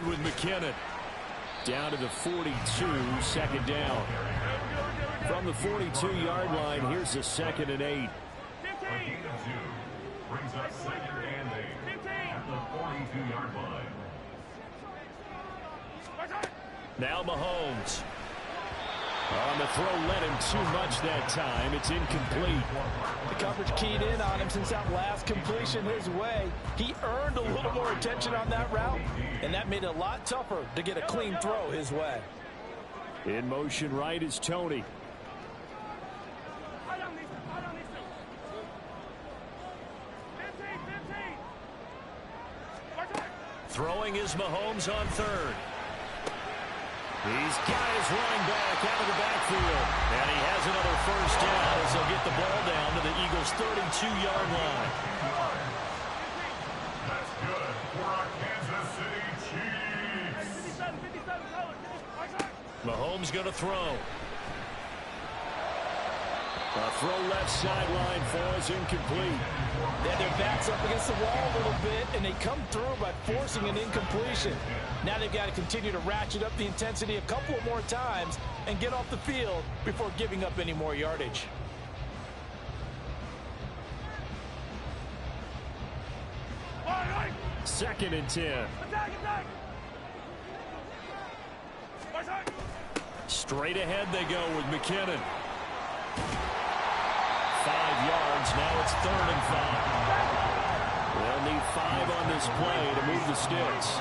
on with McKinnon. Down to the 42, second down. From the 42-yard line, here's the 2nd and 8. Brings up 2nd and 8 at the 42-yard line. Now Mahomes. On the throw, led him too much that time. It's incomplete. The coverage keyed in on him since that last completion his way. He earned a little more attention on that route, and that made it a lot tougher to get a clean throw his way. In motion right is Tony. Throwing is Mahomes on 3rd. He's got his running back out of the backfield. And he has another first down as they'll get the ball down to the Eagles' 32-yard line. That's good for our Kansas City Chiefs. Mahomes going to throw. A throw left sideline falls incomplete. They had their backs up against the wall a little bit, and they come through by forcing an incompletion. Now they've got to continue to ratchet up the intensity a couple of more times and get off the field before giving up any more yardage. Second and 10. Straight ahead they go with McKinnon. 5 yards. Now it's 3rd and 5. They'll need 5 on this play to move the sticks.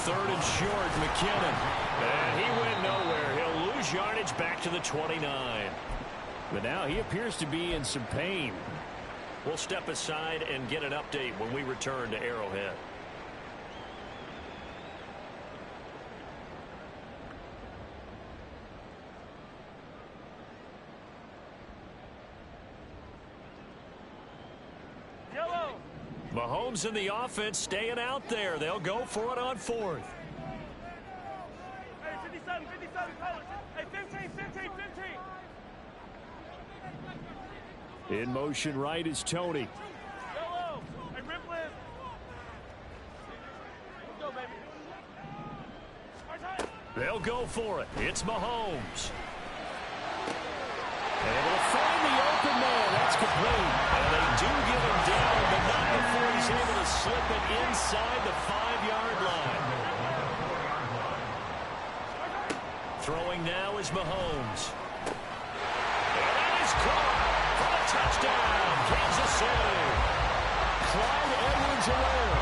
3rd and short, McKinnon. And he went nowhere. He'll lose yardage back to the 29. But now he appears to be in some pain. We'll step aside and get an update when we return to Arrowhead. Mahomes and the offense staying out there. They'll go for it on 4th. Hey, 57, 57, colors. Hey, 15, 15, 15. In motion right is Tony. Yellow. Hey, Ripley. Let's go, baby. They'll go for it. It's Mahomes. Able to find the open man. That's complete. And they do get him down, but not before he's able to slip it inside the 5-yard line. Throwing now is Mahomes. And that is caught for the touchdown, Kansas City. Clyde Edwards-Helaire,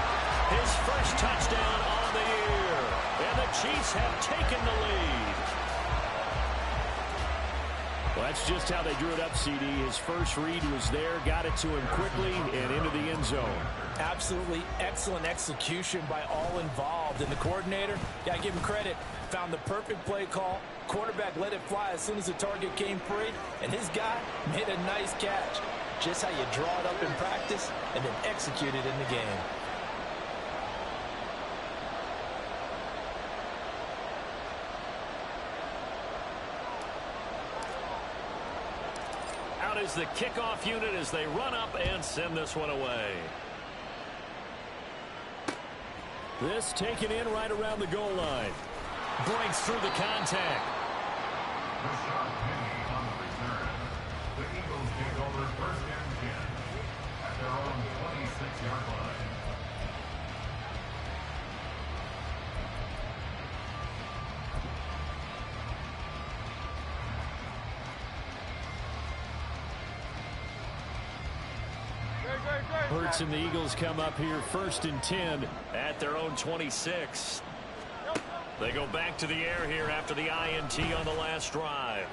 his first touchdown on the year. And the Chiefs have taken the lead. Well, that's just how they drew it up, CD. His first read was there, got it to him quickly, and into the end zone. Absolutely excellent execution by all involved. And the coordinator, got to give him credit, found the perfect play call. Quarterback let it fly as soon as the target came free, and his guy made a nice catch. Just how you draw it up in practice and then execute it in the game. Is the kickoff unit as they run up and send this one away. This taken in right around the goal line. Breaks through the contact. The sharp penny on the return. The Eagles take over 1st and 10 at their own 26-yard line. Hurts and the Eagles come up here 1st and 10 at their own 26. They go back to the air here after the INT on the last drive.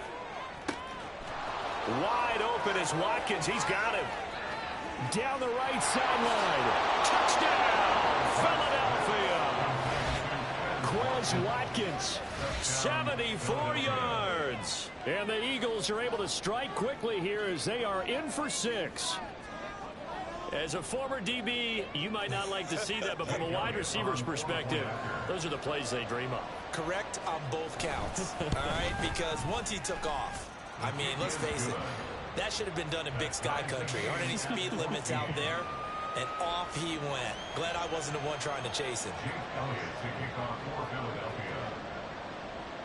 Wide open is Watkins. He's got him. Down the right sideline. Touchdown, Philadelphia. Quez Watkins, 74 yards. And the Eagles are able to strike quickly here as they are in for 6. As a former DB, you might not like to see that, but from a wide receiver's perspective, those are the plays they dream of. Correct on both counts, all right? Because once he took off, I mean, let's face it, that should have been done in Big Sky Country. Aren't any speed limits out there? And off he went. Glad I wasn't the one trying to chase him.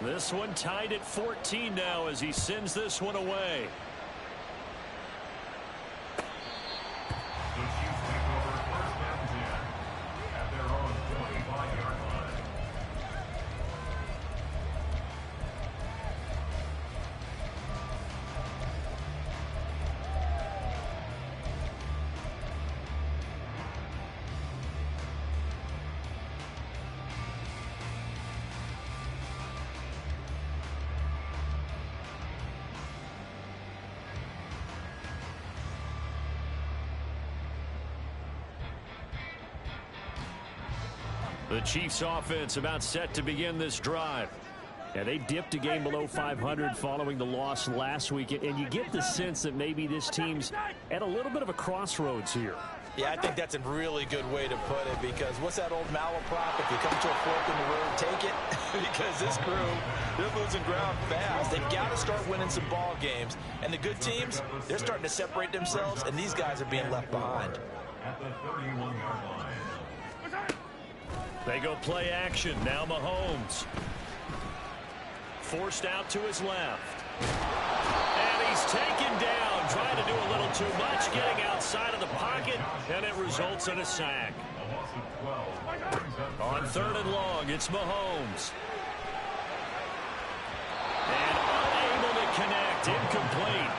This one tied at 14 now as he sends this one away. The Chiefs take over first and 10 at their own 25-yard line. The Chiefs offense about set to begin this drive. Yeah, they dipped a game below 500 following the loss last week, and you get the sense that maybe this team's at a little bit of a crossroads here. Yeah, I think that's a really good way to put it, because what's that old malaprop? If you come to a fork in the road, take it. Because this crew, they're losing ground fast. They've got to start winning some ball games. And the good teams, they're starting to separate themselves, and these guys are being left behind. At the 31-yard line. They go play action. Now Mahomes. Forced out to his left. And he's taken down. Trying to do a little too much. Getting outside of the pocket. And it results in a sack. On 3rd and long, it's Mahomes. And unable to connect. Incomplete.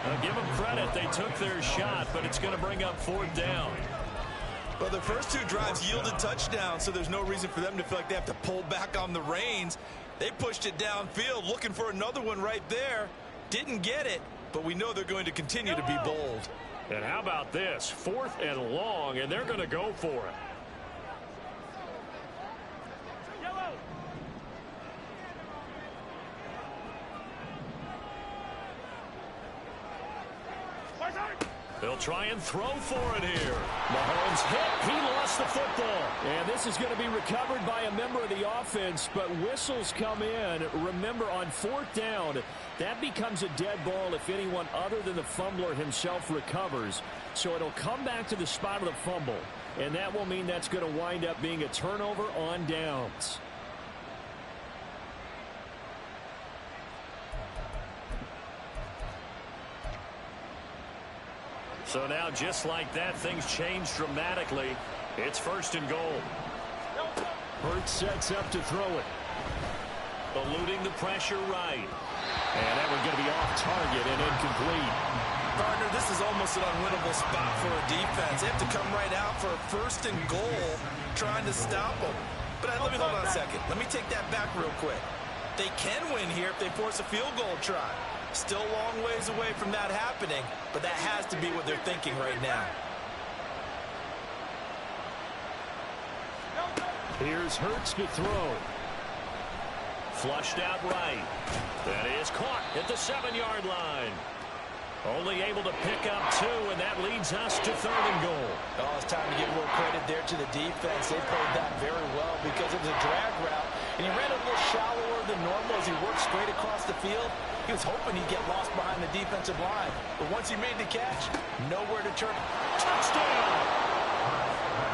Now give them credit. They took their shot, but it's going to bring up 4th down. Well, the first 2 drives yielded touchdowns, so there's no reason for them to feel like they have to pull back on the reins. They pushed it downfield, looking for another one right there. Didn't get it, but we know they're going to continue to be bold. And how about this? 4th and long, and they're going to go for it. Yellow. They'll try and throw for it here. Mahomes hit. He lost the football. And this is going to be recovered by a member of the offense, but whistles come in. Remember, on 4th down, that becomes a dead ball if anyone other than the fumbler himself recovers. So it'll come back to the spot of the fumble, and that will mean that's going to wind up being a turnover on downs. So now, just like that, things change dramatically. It's 1st and goal. Hurts sets up to throw it. Eluding the pressure right. And that one's going to be off target and incomplete. Partner, this is almost an unwinnable spot for a defense. They have to come right out for a 1st and goal, trying to stop them. But let me hold on a second. Let me take that back real quick. They can win here if they force a field goal try. Still a long ways away from that happening, but that has to be what they're thinking right now. Here's Hurts to throw. Flushed out right. That is caught at the 7-yard line. Only able to pick up 2, and that leads us to 3rd and goal. Oh, it's time to give a little credit there to the defense. They played that very well because it was a drag route, and he ran a little shallower than normal as he worked straight across the field. He was hoping he'd get lost behind the defensive line, but once he made the catch, nowhere to turn. Touchdown!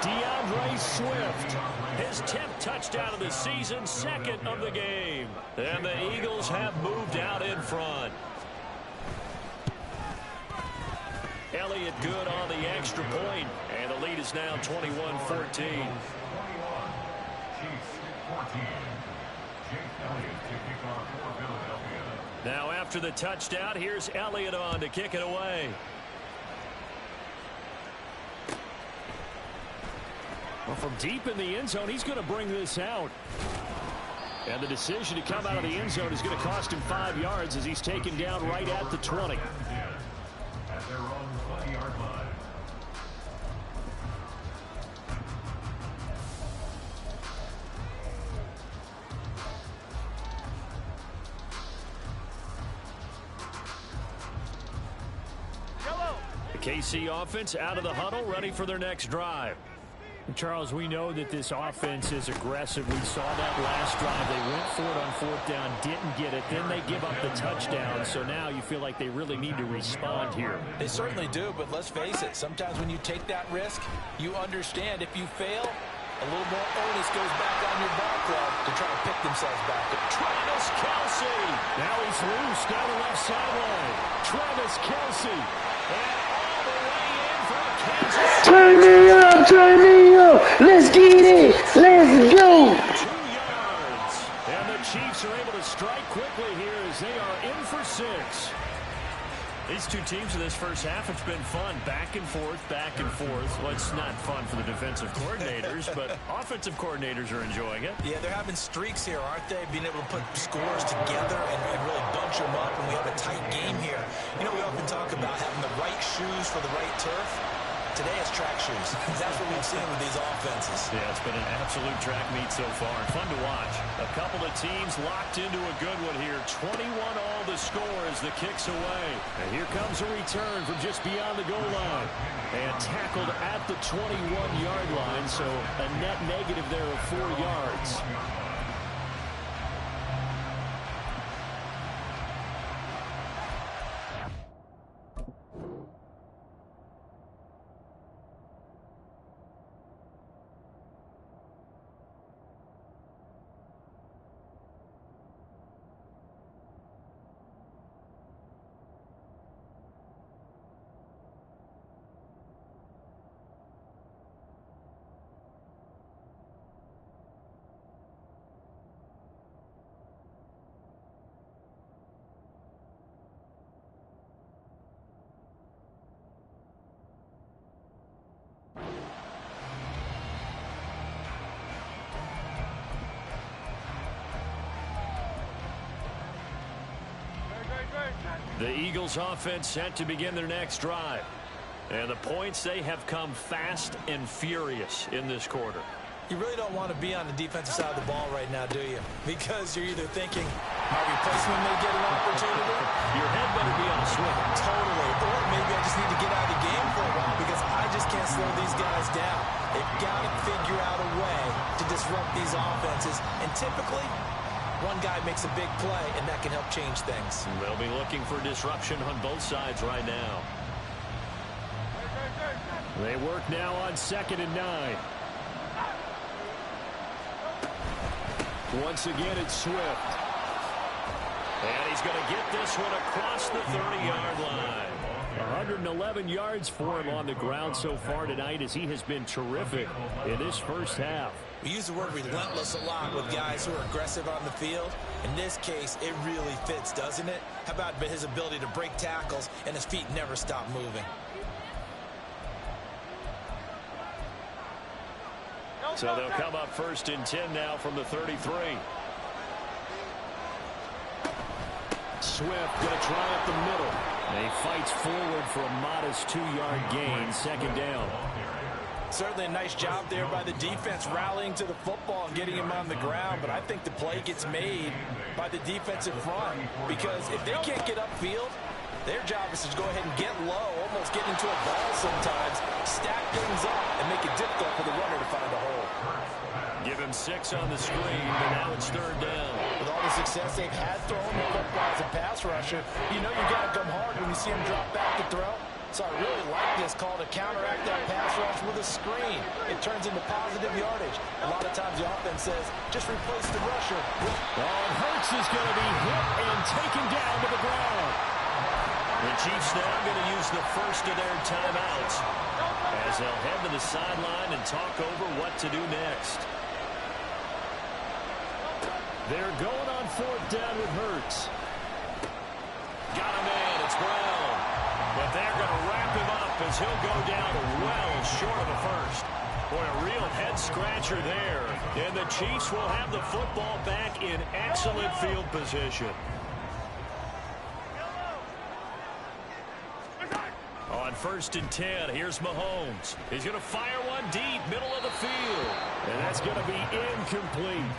DeAndre Swift, his 10th touchdown of the season, 2nd of the game. And the Eagles have moved out in front. Elliott good on the extra point, and the lead is now 21-14. 21. Chiefs 14. Jake Elliott to kick off for Philadelphia. Now after the touchdown, here's Elliott on to kick it away. Well, from deep in the end zone, he's going to bring this out. And the decision to come out of the end zone is going to cost him 5 yards as he's taken down right at the 20. At their own 20-yard line. The KC offense out of the huddle, ready for their next drive. Charles, we know that this offense is aggressive. We saw that last drive. They went for it on fourth down, didn't get it. Then they give up the touchdown. So now you feel like they really need to respond here. They certainly do, but let's face it. Sometimes when you take that risk, you understand if you fail, a little more onus goes back on your ball club to try to pick themselves back up. Travis Kelce. Now he's loose down the left sideline. Travis Kelce. And all the way in for a Kansas City. Turn me up, turn me up. Let's get it. Let's go. 2 yards. And the Chiefs are able to strike quickly here as they are in for 6. These two teams in this first half, it's been fun. Back and forth, back and forth. Well, it's not fun for the defensive coordinators, but offensive coordinators are enjoying it. Yeah, they're having streaks here, aren't they? Being able to put scores together and really bunch them up, and we have a tight game here. You know, we often talk about having the right shoes for the right turf. Today it's track shoes. That's what we've seen with these offenses. Yeah, it's been an absolute track meet so far. Fun to watch. A couple of teams locked into a good one here. 21 all the score as the kick's away. And here comes a return from just beyond the goal line. And tackled at the 21-yard line, so a net negative there of 4 yards. The Eagles offense set to begin their next drive. And the points, they have come fast and furious in this quarter. You really don't want to be on the defensive side of the ball right now, do you? Because you're either thinking, my replacement may get an opportunity. Your head better be on a swivel. Totally. Or maybe I just need to get out of the game for a while because I just can't slow these guys down. They've got to figure out a way to disrupt these offenses. And typically, one guy makes a big play, and that can help change things. They'll be looking for disruption on both sides right now. They work now on 2nd and 9. Once again, it's Swift. And he's going to get this one across the 30-yard line. 111 yards for him on the ground so far tonight as he has been terrific in this first half. We use the word relentless a lot with guys who are aggressive on the field. In this case, it really fits, doesn't it? How about his ability to break tackles and his feet never stop moving? So they'll come up 1st and 10 now from the 33. Swift going to try up the middle. And he fights forward for a modest 2-yard gain, 2nd down. Certainly a nice job there by the defense rallying to the football and getting him on the ground, but I think the play gets made by the defensive front because if they can't get upfield, their job is to go ahead and get low, almost get into a ball sometimes, stack things up, and make it difficult for the runner to find a hole. Give him 6 on the screen, but now it's 3rd down. With all the success they've had throwing the football as a pass rusher, you know you got to come hard when you see him drop back to throw. So I really like this call to counteract that pass rush with a screen. It turns into positive yardage. A lot of times the offense says, just replace the rusher. And Hurts is going to be hit and taken down to the ground. The Chiefs now going to use the first of their timeouts as they'll head to the sideline and talk over what to do next. They're going on 4th down with Hurts. Got him in. It's Brown. But they're going to wrap him up as he'll go down well short of a first. Boy, a real head-scratcher there. And the Chiefs will have the football back in excellent field position. On 1st and 10, here's Mahomes. He's going to fire one deep, middle of the field. And that's going to be incomplete.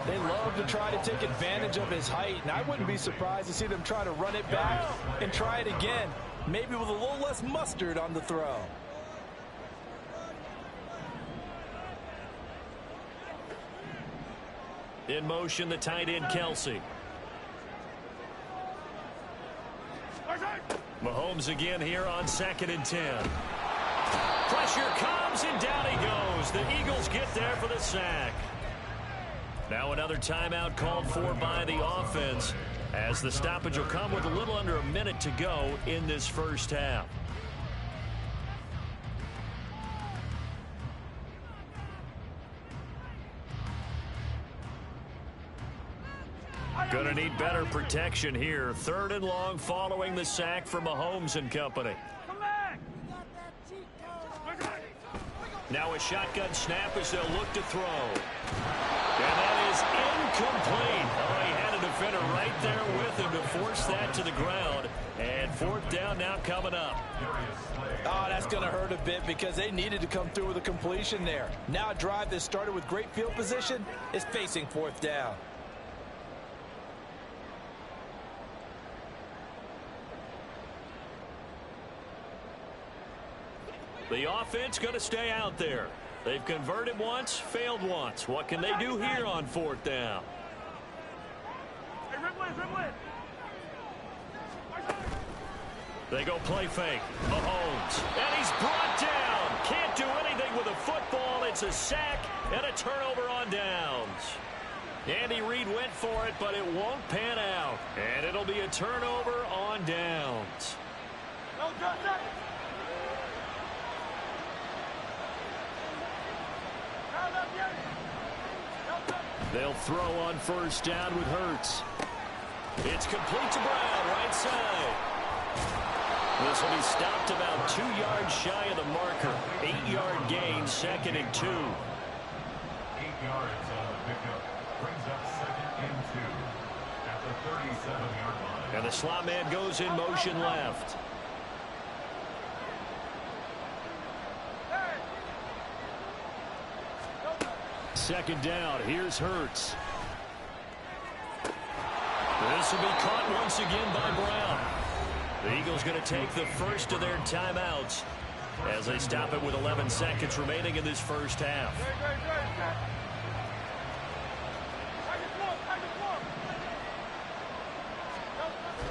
They love to try to take advantage of his height, and I wouldn't be surprised to see them try to run it back and try it again, maybe with a little less mustard on the throw. In motion, the tight end, Kelsey. Mahomes again here on 2nd and 10. Pressure comes, and down he goes. The Eagles get there for the sack. Now another timeout called for by the offense, as the stoppage will come with a little under a minute to go in this first half. Going to need better protection here. 3rd and long following the sack from Mahomes and company. Now a shotgun snap as they'll look to throw. And that is incomplete. Oh, he had a defender right there with him to force that to the ground. And 4th down now coming up. Oh, that's going to hurt a bit because they needed to come through with a completion there. Now a drive that started with great field position is facing 4th down. The offense going to stay out there. They've converted once, failed once. What can they do here on 4th down? They go play fake. Mahomes. And he's brought down. Can't do anything with a football. It's a sack and a turnover on downs. Andy Reid went for it, but it won't pan out. And it'll be a turnover on downs. They'll throw on 1st down with Hurts. It's complete to Brown, right side. This will be stopped about 2 yards shy of the marker. 8-yard gain, 2nd and 2. 8 yards on the pickup. Brings up 2nd and 2 at the 37-yard line. And the slot man goes in motion left. Second down. Here's Hurts. This will be caught once again by Brown. The Eagles going to take the first of their timeouts as they stop it with 11 seconds remaining in this first half.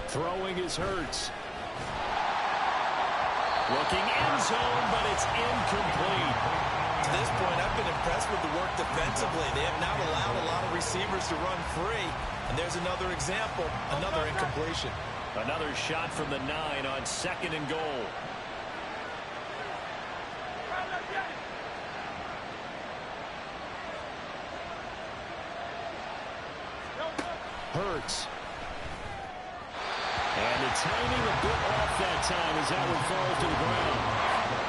Throwing is Hurts. Looking end zone, but it's incomplete. To this point, I've been impressed with the work defensively. They have not allowed a lot of receivers to run free. And there's another example, another incompletion. Another shot from the 9 on 2nd and goal. Hurts. And the timing a bit off that time as that one falls to the ground.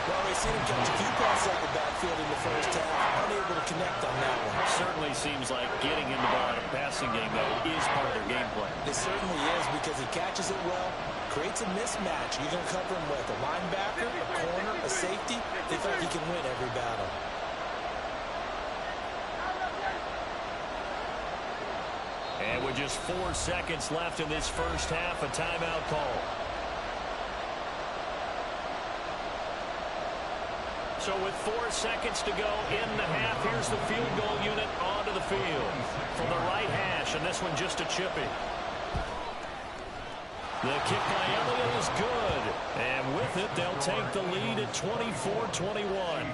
Well, we've seen him catch a few passes out the backfield in the first half. Unable to connect on that one. Certainly seems like getting him the ball in a passing game, though, is part of their game plan. It certainly is because he catches it well, creates a mismatch. You can cover him with a linebacker, a corner, a safety. They think he can win every battle. And with just 4 seconds left in this first half, a timeout call. So with 4 seconds to go in the half, here's the field goal unit onto the field from the right hash, and this one just a chippy. The kick by Elliott is good, and with it, they'll take the lead at 24-21.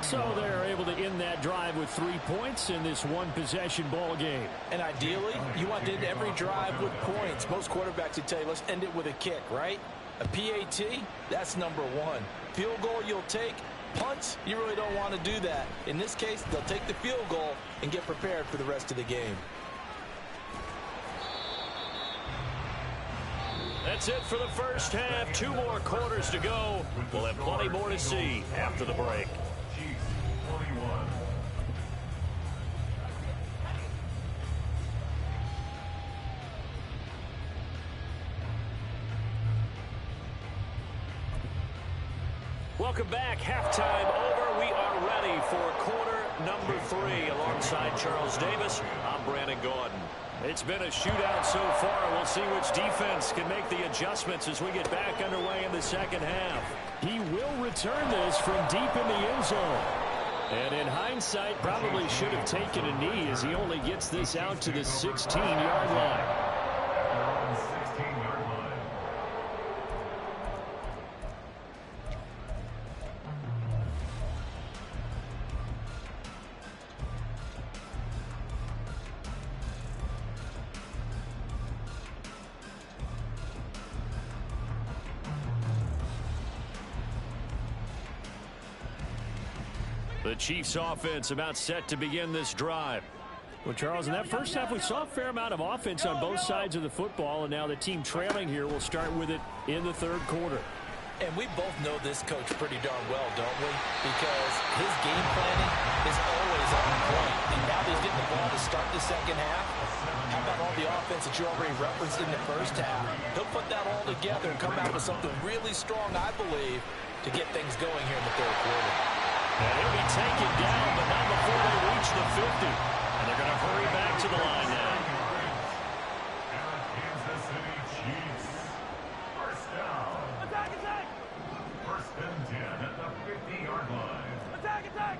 So they're able to end that drive with 3 points in this one-possession ball game. And ideally, you want to end every drive with points. Most quarterbacks would tell you, let's end it with a kick, right? A PAT, that's number 1. Field goal you'll take. Punts, you really don't want to do that. In this case, they'll take the field goal and get prepared for the rest of the game. That's it for the first half. 2 more quarters to go. We'll have plenty more to see after the break. Chiefs 21. Welcome back. Halftime over. We are ready for quarter number 3. Alongside Charles Davis, I'm Brandon Gordon. It's been a shootout so far. We'll see which defense can make the adjustments as we get back underway in the second half. He will return this from deep in the end zone. And in hindsight, probably should have taken a knee as he only gets this out to the 16-yard line. Their own 16-yard line. The Chiefs offense about set to begin this drive. Well, Charles, in that first half, we saw a fair amount of offense on both sides of the football, and now the team trailing here will start with it in the third quarter. And we both know this coach pretty darn well, don't we? Because his game planning is always on point. And now that he's getting the ball to start the second half, how about all the offense that you already referenced in the first half? He'll put that all together and come out with something really strong, I believe, to get things going here in the third quarter. And he'll be taken down, but not before they reach the 50. And they're going to hurry back to the line now. And the Kansas City Chiefs. First down. Attack, attack! First and 10 at the 50-yard line. Attack, attack!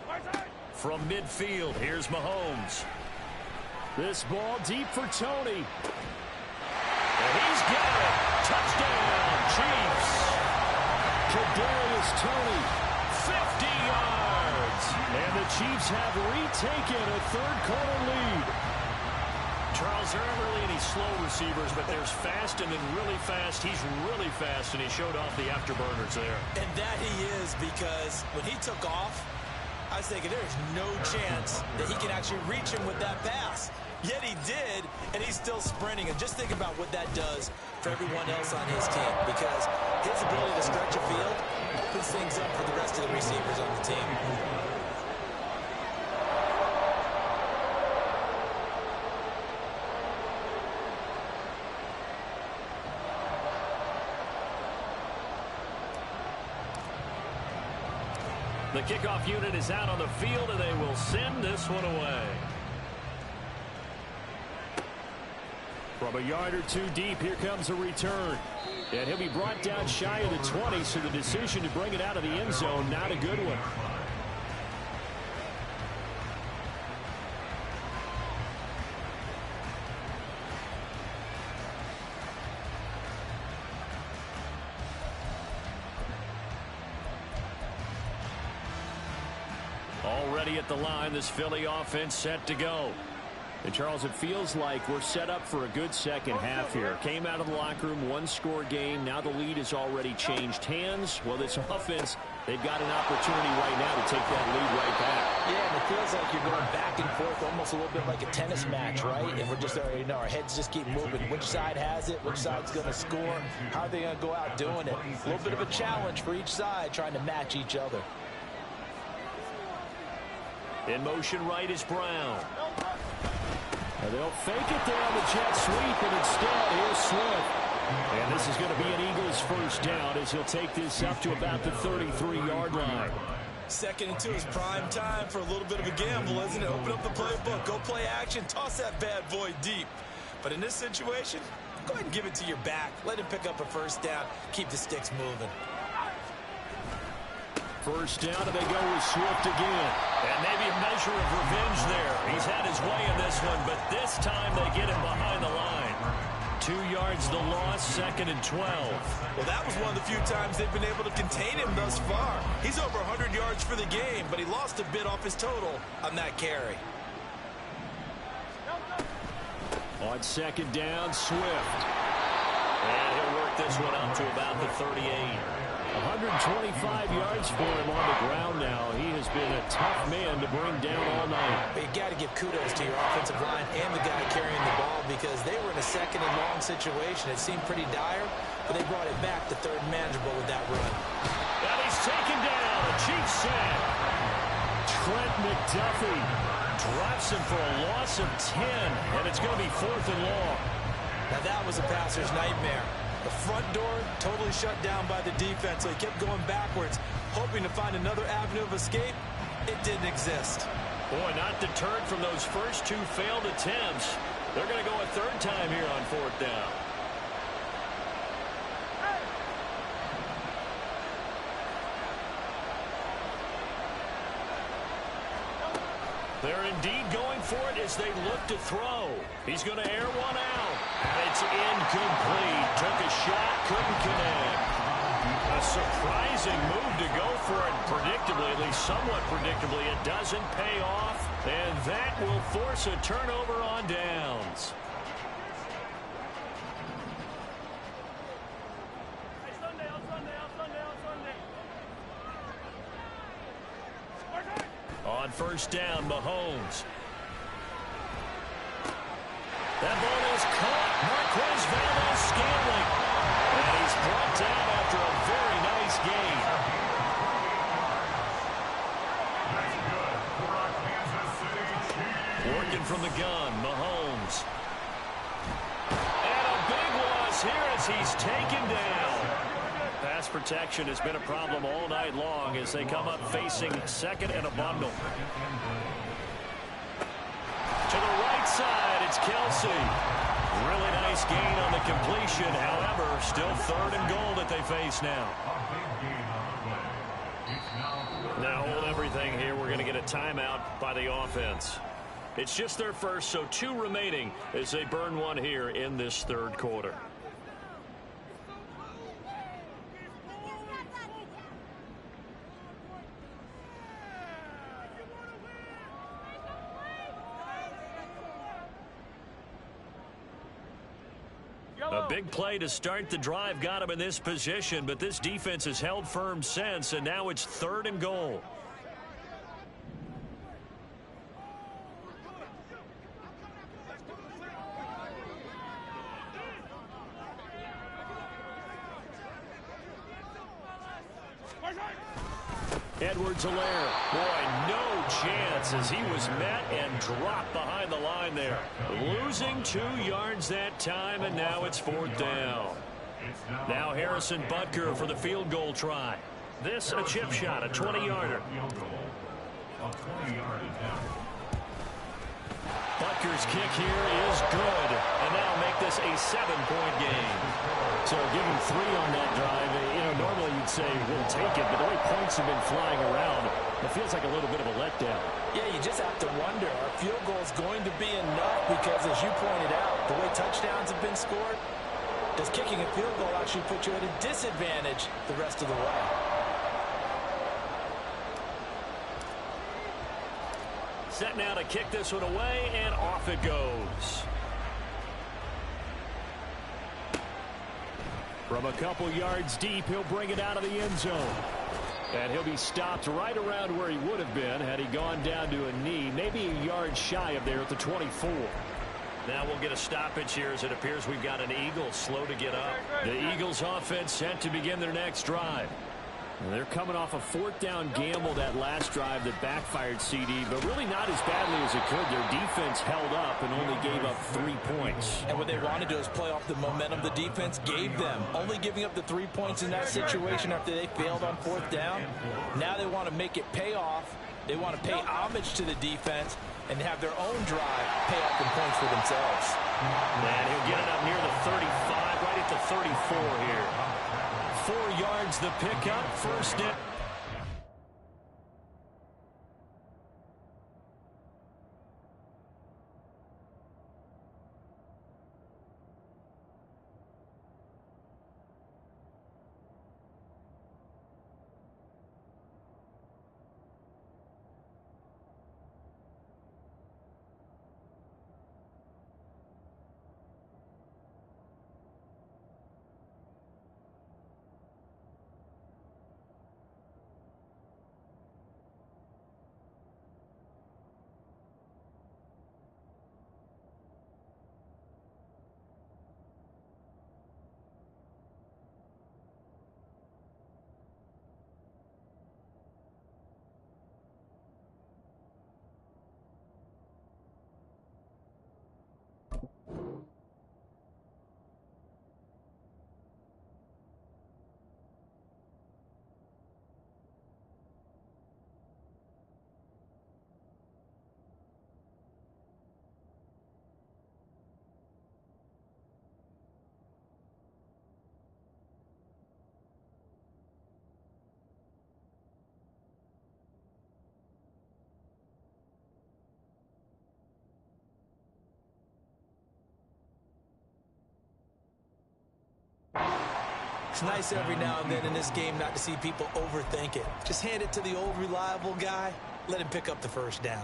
Our side! From midfield, here's Mahomes. This ball deep for Tony. And he's got it. Touchdown, Chiefs. Kadarius Toney, 50 yards. And the Chiefs have retaken a third-quarter lead. Charles, there aren't really any slow receivers, but there's fast and then really fast. He's really fast, and he showed off the afterburners there. And that he is, because when he took off, I was thinking there's no chance that he can actually reach him with that pass. Yet he did, and he's still sprinting. And just think about what that does for everyone else on his team, because his ability to stretch a field opens things up for the rest of the receivers on the team. The kickoff unit is out on the field, and they will send this one away. From a yard or two deep, here comes a return. And he'll be brought down shy of the 20, so the decision to bring it out of the end zone, not a good one. Already at the line, this Philly offense set to go. And, Charles, it feels like we're set up for a good second half here. Came out of the locker room, one-score game. Now the lead has already changed hands. Well, this offense, they've got an opportunity right now to take that lead right back. Yeah, and it feels like you're going back and forth, almost a little bit like a tennis match, right? And we're just already know our heads just keep moving. Which side has it? Which side's going to score? How are they going to go out doing it? A little bit of a challenge for each side, trying to match each other. In motion right is Brown. And they'll fake it down the jet sweep, and instead, here's Swift. And this is going to be an Eagles first down as he'll take this up to about the 33-yard line. Second and 2 is prime time for a little bit of a gamble, isn't it? Open up the playbook, go play action, toss that bad boy deep. But in this situation, go ahead and give it to your back. Let him pick up a first down, keep the sticks moving. First down, and they go with Swift again. And maybe a measure of revenge there. He's had his way in this one, but this time they get him behind the line. 2 yards the loss, second and 12. Well, that was one of the few times they've been able to contain him thus far. He's over 100 yards for the game, but he lost a bit off his total on that carry. On second down, Swift. And he'll work this one up to about the 38. 125 yards for him on the ground now. He has been a tough man to bring down all night. But you got to give kudos to your offensive line and the guy carrying the ball, because they were in a second and long situation. It seemed pretty dire, but they brought it back to third and manageable with that run. And he's taken down. A Chiefs sack. Trent McDuffie drops him for a loss of 10, and it's going to be fourth and long. Now that was a passer's nightmare. The front door totally shut down by the defense, so he kept going backwards, hoping to find another avenue of escape. It didn't exist. Boy, not deterred from those first 2 failed attempts. They're going to go a third time here on fourth down. They're indeed going for it as they look to throw. He's going to air one out. And it's incomplete. Took a shot, couldn't connect. A surprising move to go for it. Predictably, at least somewhat predictably, it doesn't pay off. And that will force a turnover on downs. On first down, Mahomes. That ball is caught. Marquez Valdes-Scantling. And he's brought down after a very nice gain. Working from the gun, Mahomes. And a big loss here as he's taken down. Pass protection has been a problem all night long as they come up facing second and a bundle. To the right side, it's Kelsey. Really nice gain on the completion. However, still third and goal that they face now. Now hold everything here. We're going to get a timeout by the offense. It's just their first, so 2 remaining as they burn one here in this third quarter. A big play to start the drive got him in this position, but this defense has held firm since, and now it's third and goal. Edwards-Helaire, boy, no chance as he was met and dropped behind the line there. Losing 2 yards that time, and now it's fourth down. Now Harrison Butker for the field goal try. This a chip shot, a 20-yarder. Butker's kick here is good, and that'll make this a 7-point game. So give him 3 on that drive. Normally you'd say we'll take it, but the way points have been flying around, it feels like a little bit of a letdown. Yeah, you just have to wonder, are field goals going to be enough? Because as you pointed out, the way touchdowns have been scored, does kicking a field goal actually put you at a disadvantage the rest of the way? Set now to kick this one away, and off it goes. From a couple yards deep, he'll bring it out of the end zone. And he'll be stopped right around where he would have been had he gone down to a knee, maybe a yard shy of there at the 24. Now we'll get a stoppage here as it appears we've got an Eagle slow to get up. The Eagles offense set to begin their next drive. And they're coming off a fourth down gamble that last drive that backfired CD, but really not as badly as it could. Their defense held up and only gave up 3 points. And what they want to do is play off the momentum the defense gave them. Only giving up the 3 points in that situation after they failed on fourth down. Now they want to make it pay off. They want to pay homage to the defense and have their own drive pay off in points for themselves. And he'll get it up near the 35, right at the 34 here. 4 yards the pickup, first down. It's nice every now and then in this game not to see people overthink it. Just hand it to the old reliable guy. Let him pick up the first down.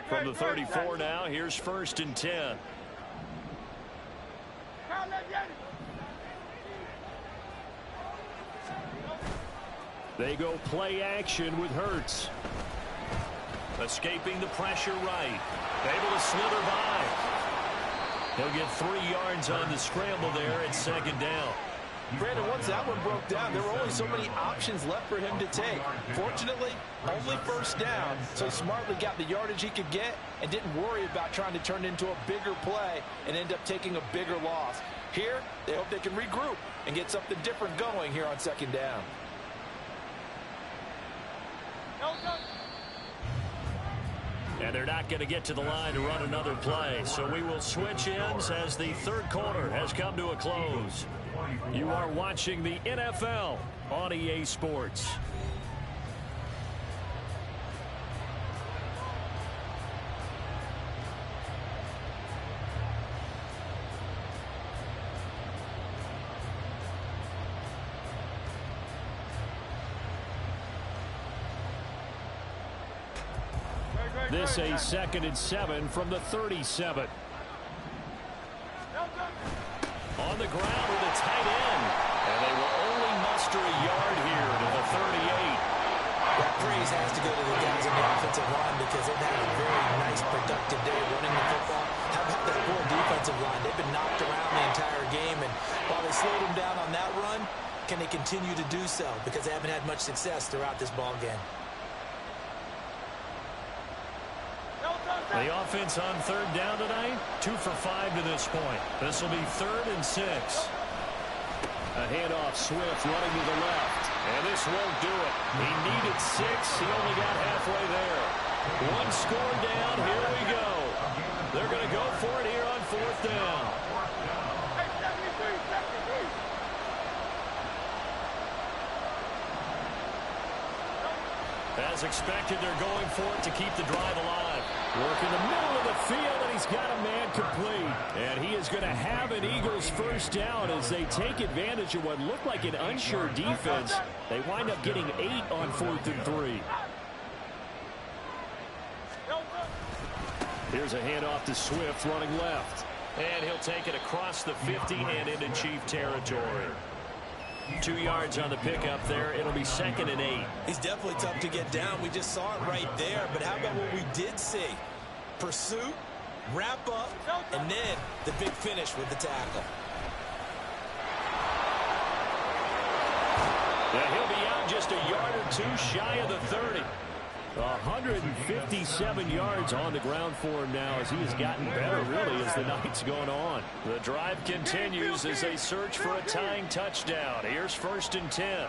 From the 34 now, here's 1st and 10. They go play action with Hurts. Escaping the pressure right. Able to slither by. He'll get 3 yards on the scramble there at 2nd down. Brandon, once that one broke down, there were only so many options left for him to take. Fortunately, only 1st down, so he smartly got the yardage he could get and didn't worry about trying to turn it into a bigger play and end up taking a bigger loss. Here, they hope they can regroup and get something different going here on 2nd down. And they're not going to get to the line to run another play, so we will switch ends as the 3rd quarter has come to a close. You are watching the NFL on EA Sports. This a 2nd and 7 from the 37. On the ground with a tight end. And they will only muster a yard here to the 38. That praise has to go to the guys on the offensive line because they've had a very nice, productive day running the football. How about that poor defensive line? They've been knocked around the entire game, and while they slowed them down on that run, can they continue to do so? Because they haven't had much success throughout this ball game. The offense on 3rd down tonight, 2 for 5 to this point. This will be 3rd and 6. A handoff, Swift running to the left. And this won't do it. He needed 6. He only got halfway there. 1 score down. Here we go. They're going to go for it here on 4th down. As expected, they're going for it to keep the drive alive. Work in the middle of the field, and he's got a man complete. And he is going to have an Eagles 1st down as they take advantage of what looked like an unsure defense. They wind up getting 8 on 4th and 3. Here's a handoff to Swift running left. And he'll take it across the 50 and into Chief territory. 2 yards on the pickup there. It'll be 2nd and 8. He's definitely tough to get down. We just saw it right there. But how about what we did see? Pursuit, wrap up, and then the big finish with the tackle. Yeah, he'll be out just a yard or 2 shy of the 30. 157 yards on the ground for him now as he has gotten better, really, as the night's going on. The drive continues as they search for a tying touchdown. Here's 1st and 10.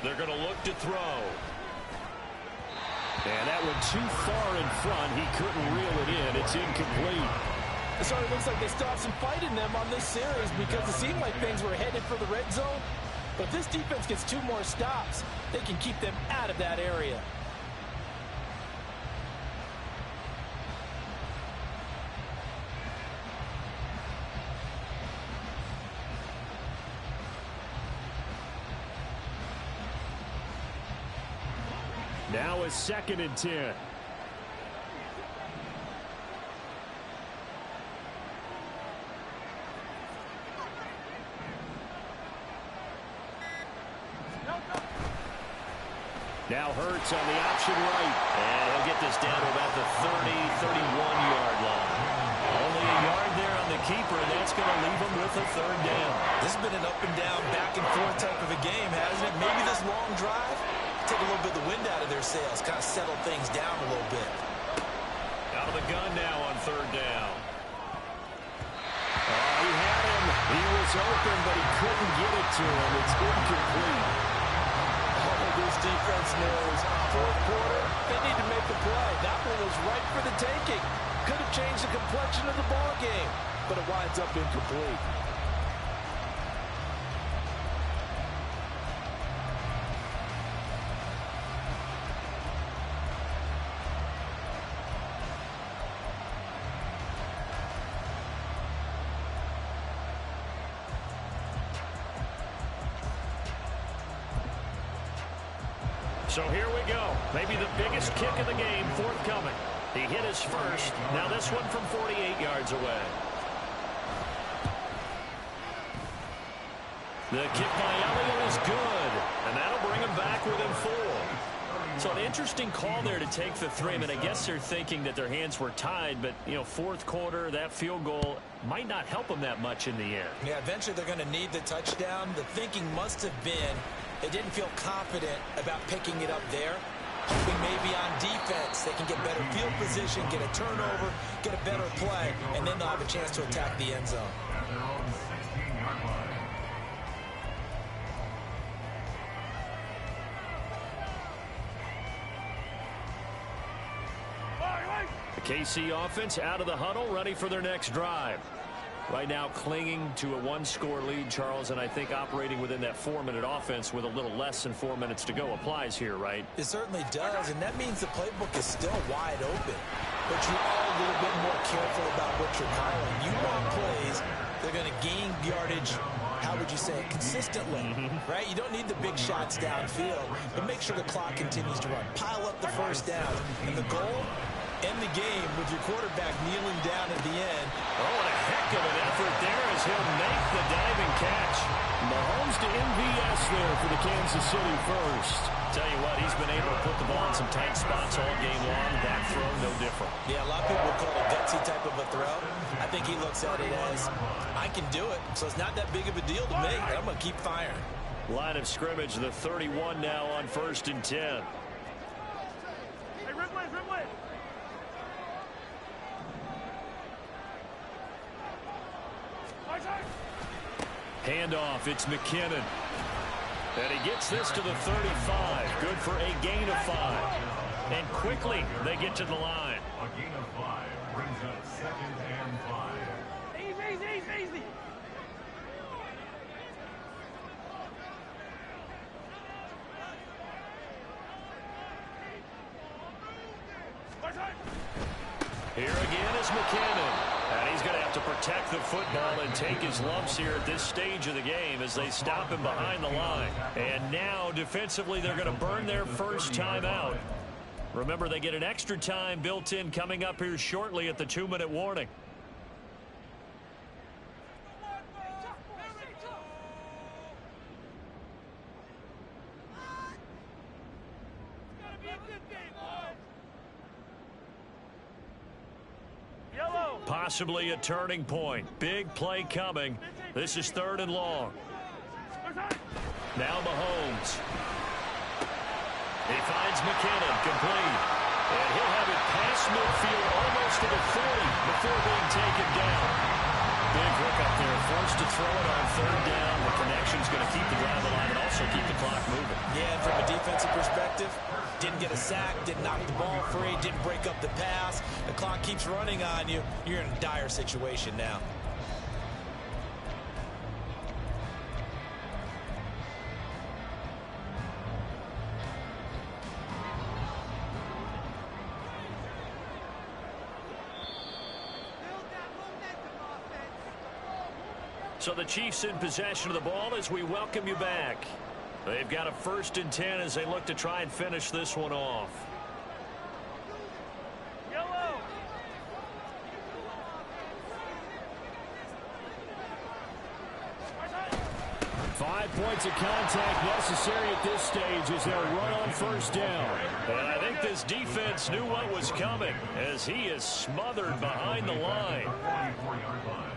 They're going to look to throw. And that one too far in front. He couldn't reel it in. It's incomplete. It sort of looks like they still have some fight in them on this series because it seemed like things were headed for the red zone. But if this defense gets 2 more stops, they can keep them out of that area. Now a 2nd and 10. Now Hurts on the option right. And he'll get this down to about the 30, 31-yard line. Only a yard there on the keeper, and that's going to leave him with a 3rd down. This has been an up and down, back and forth type of a game, hasn't it? Maybe this long drive, take a little bit of the wind out of their sails, kind of settle things down a little bit. Out of the gun now on 3rd down. He had him. He was open, but he couldn't get it to him. It's incomplete. This defense knows 4th quarter, they need to make the play. That one was right for the taking. Could have changed the complexion of the ball game, but it winds up incomplete. So here we go. Maybe the biggest kick of the game forthcoming. He hit his first. Now this one from 48 yards away. The kick by Elliott is good, and that'll bring him back within 4. So an interesting call there to take the 3. I mean, I guess they're thinking that their hands were tied, but, you know, fourth quarter, that field goal might not help them that much in the end. Yeah, eventually they're going to need the touchdown. The thinking must have been they didn't feel confident about picking it up there. Hoping maybe on defense they can get better field position, get a turnover, get a better play, and then they'll have a chance to attack the end zone. At their own 16-yard line. The KC offense out of the huddle, ready for their next drive. Right now clinging to a 1-score lead, Charles, and I think operating within that 4-minute offense with a little less than 4 minutes to go applies here, right? It certainly does, and that means the playbook is still wide open. But you are a little bit more careful about what you're calling. You want plays that are going to gain yardage, how would you say it, consistently, right? You don't need the big shots downfield, but make sure the clock continues to run. Pile up the first down, and the goal, end the game with your quarterback kneeling down at the end. Oh, and a heck of an effort there as he'll make the diving catch. Mahomes to MVS there for the Kansas City first. Tell you what, he's been able to put the ball in some tight spots all game long. That throw, no different. Yeah, a lot of people would call it a gutsy type of a throw. I think he looks at it as, I can do it, so it's not that big of a deal to me. I'm going to keep firing. Line of scrimmage, the 31 now on 1st and 10. Hey, Ridley, Ridley. Handoff, it's McKinnon. And he gets this to the 35. Good for a gain of 5. And quickly, they get to the line. A gain of 5 brings up 2nd and 5. Easy. Here again is McKinnon. And he's going to have to protect the football and take his lumps here at this stage of the game as they stop him behind the line. And now, defensively, they're going to burn their first time out. Remember, they get an extra time built in coming up here shortly at the 2-minute warning. Possibly a turning point. Big play coming. This is 3rd and long. Now Mahomes. He finds McKinnon complete. And he'll have it past midfield almost to the 40 before being taken down. Big hook up there. Forced to throw it on 3rd down. The connection's going to keep the drive alive and also keep the clock moving. Yeah, and from a defensive perspective, didn't get a sack, didn't knock the ball free, didn't break up the pass. The clock keeps running on you. You're in a dire situation now. So the Chiefs in possession of the ball as we welcome you back. They've got a 1st and 10 as they look to try and finish this one off. Yellow. 5 points of contact necessary at this stage as they'll run on 1st down. And I think this defense knew what was coming as he is smothered behind the line. 44-yard line.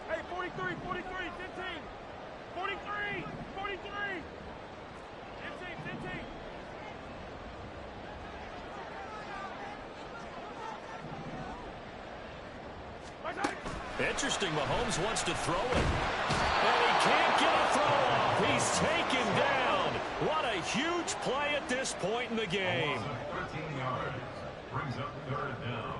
Hey, 43, 15. 43. 15. Interesting, Mahomes wants to throw it. And he can't get a throw off. He's taken down. What a huge play at this point in the game. A loss of 13 yards brings up 3rd down.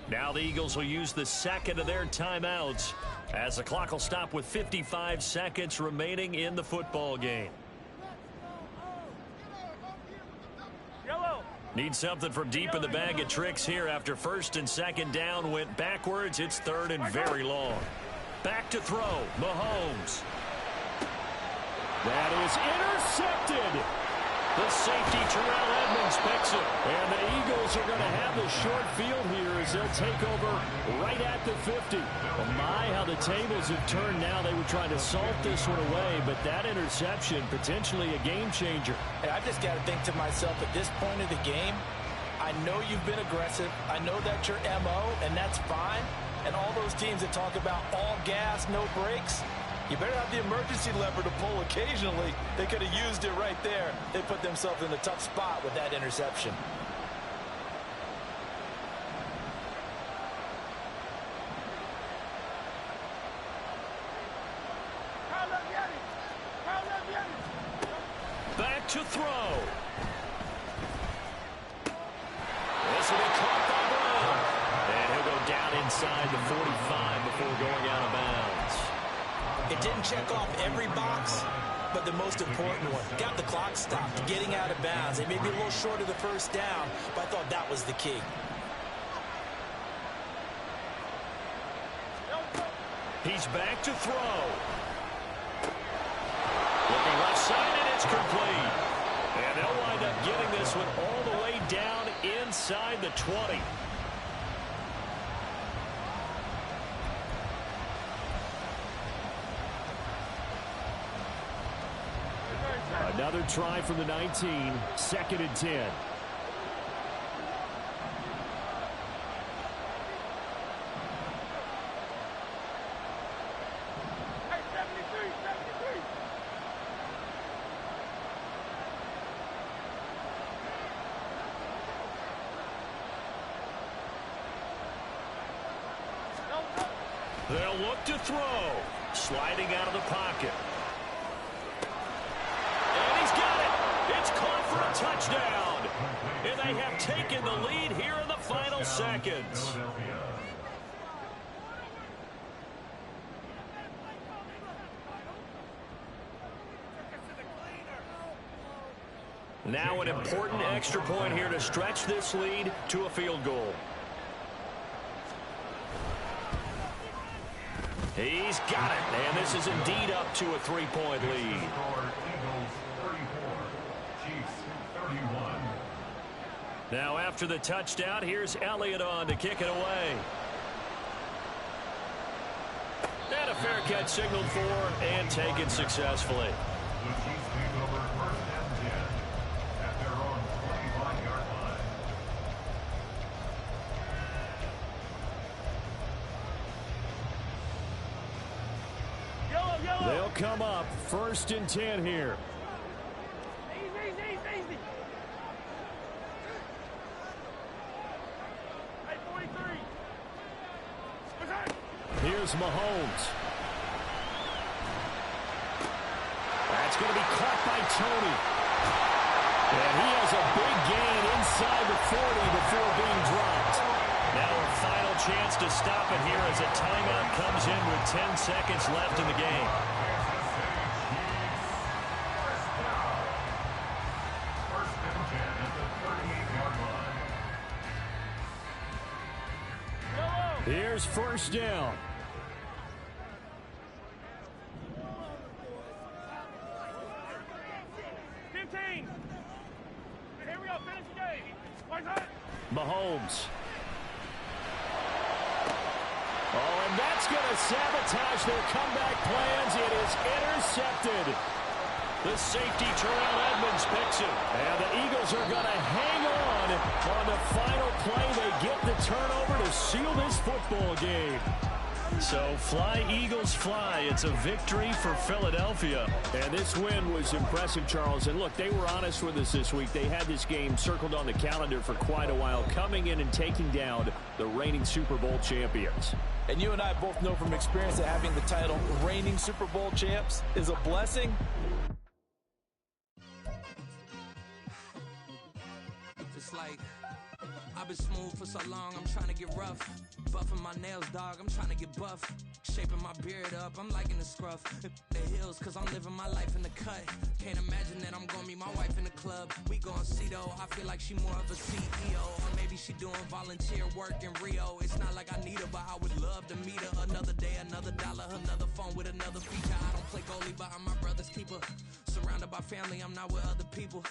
Now the Eagles will use the 2nd of their timeouts as the clock will stop with 55 seconds remaining in the football game. Yellow. Need something from deep in the bag of tricks here after first and second down went backwards. It's third and very long. Back to throw, Mahomes. That is intercepted. The safety, Terrell Edmonds, picks it. And the Eagles are going to have the short field here as they'll take over right at the 50. Well, my, how the tables have turned now. They were trying to salt this one away, but that interception, potentially a game changer. And I just got to think to myself, at this point of the game, I know you've been aggressive. I know that's your MO, and that's fine. And all those teams that talk about all gas, no brakes, you better have the emergency lever to pull occasionally. They could have used it right there. They put themselves in a tough spot with that interception. Back to throw. This will be caught by Brown. And he'll go down inside the 45 before going out of bounds. It didn't check off every box, but the most important one. Got the clock stopped, getting out of bounds. They may be a little short of the first down, but I thought that was the key. He's back to throw. Looking left side, and it's complete. And they'll wind up getting this one all the way down inside the 20. Another try from the 19, second and 10. They'll look to throw. Sliding out of the pocket. And he's got it. It's caught for a touchdown. And they have taken the lead here in the final seconds. Now an important extra point here to stretch this lead to a field goal. He's got it, and this is indeed up to a 3-point lead. Eagles 34, Chiefs 31. Now after the touchdown, here's Elliott on to kick it away. And a fair catch signaled for and taken successfully. The Chiefs take over first and 10 at their own 25-yard line. They'll come up first and 10 here. Easy. Hey, 43. Here's Mahomes. That's going to be caught by Tony. And he has a big gain inside the 40 before being dropped. Now a final chance to stop it here as a timeout comes in with 10 seconds left in the game. First and 10 at the 38-yard line. Here's first down. Here we go, finish the game. What's that? Mahomes. Oh, and that's going to sabotage their comeback plans. It is intercepted. The safety, Terrell Edmonds, picks it. And the Eagles are going to hang on the final play. They get the turnover to seal this football game. So fly, Eagles, fly. It's a victory for Philadelphia. And this win was impressive, Charles. And look, they were honest with us this week. They had this game circled on the calendar for quite a while, coming in and taking down the reigning Super Bowl champions. And you and I both know from experience that having the title reigning Super Bowl champs is a blessing. Just like I've been smooth for so long, I'm trying to get rough. Buffing my nails, dog, I'm trying to get buff. Shaping my beard up, I'm liking the scruff. The hills, cause I'm living my life in the cut. Can't imagine that I'm gonna meet my wife in the club. We gon' see though, I feel like she more of a CEO. Or maybe she doing volunteer work in Rio. It's not like I need her, but I would love to meet her. Another day, another dollar, another phone with another feature. I don't play goalie, but I'm my brother's keeper. Surrounded by family, I'm not with other people.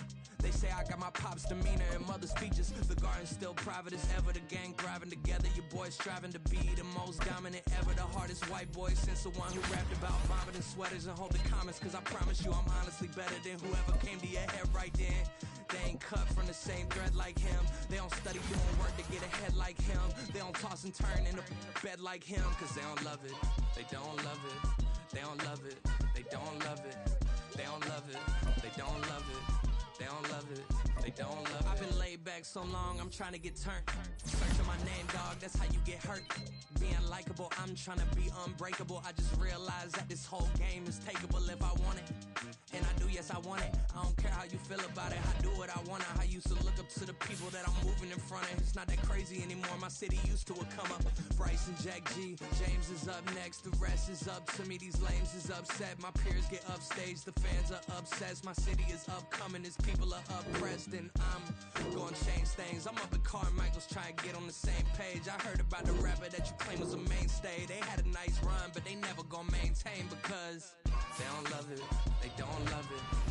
They say I got my pop's demeanor and mother's features. The garden's still private as ever. The gang thriving together. Your boys striving to be the most dominant ever. The hardest white boy since the one who rapped about vomiting sweaters and holding comments. Cause I promise you I'm honestly better than whoever came to your head right then. They ain't cut from the same thread like him. They don't study doing work to get ahead like him. They don't toss and turn in the bed like him. Cause they don't love it. They don't love it. They don't love it. They don't love it. They don't love it. They don't love it. They don't love it, they don't love it. I've been laid back so long, I'm trying to get turned. Searching my name, dog, that's how you get hurt. Being likable, I'm trying to be unbreakable. I just realized that this whole game is takeable if I want it. And I do, yes, I want it. I don't care how you feel about it. I do what I want. I used to look up to the people that I'm moving in front of. It's not that crazy anymore. My city used to a come up. Bryce and Jack G. James is up next. The rest is up to me. These lames is upset. My peers get upstaged. The fans are obsessed. My city is upcoming. Its people are oppressed. And I'm gonna change things. I'm up at Carmichael's trying to get on the same page. I heard about the rapper that you claim was a mainstay. They had a nice run, but they never gonna maintain because they don't love it. They don't love it.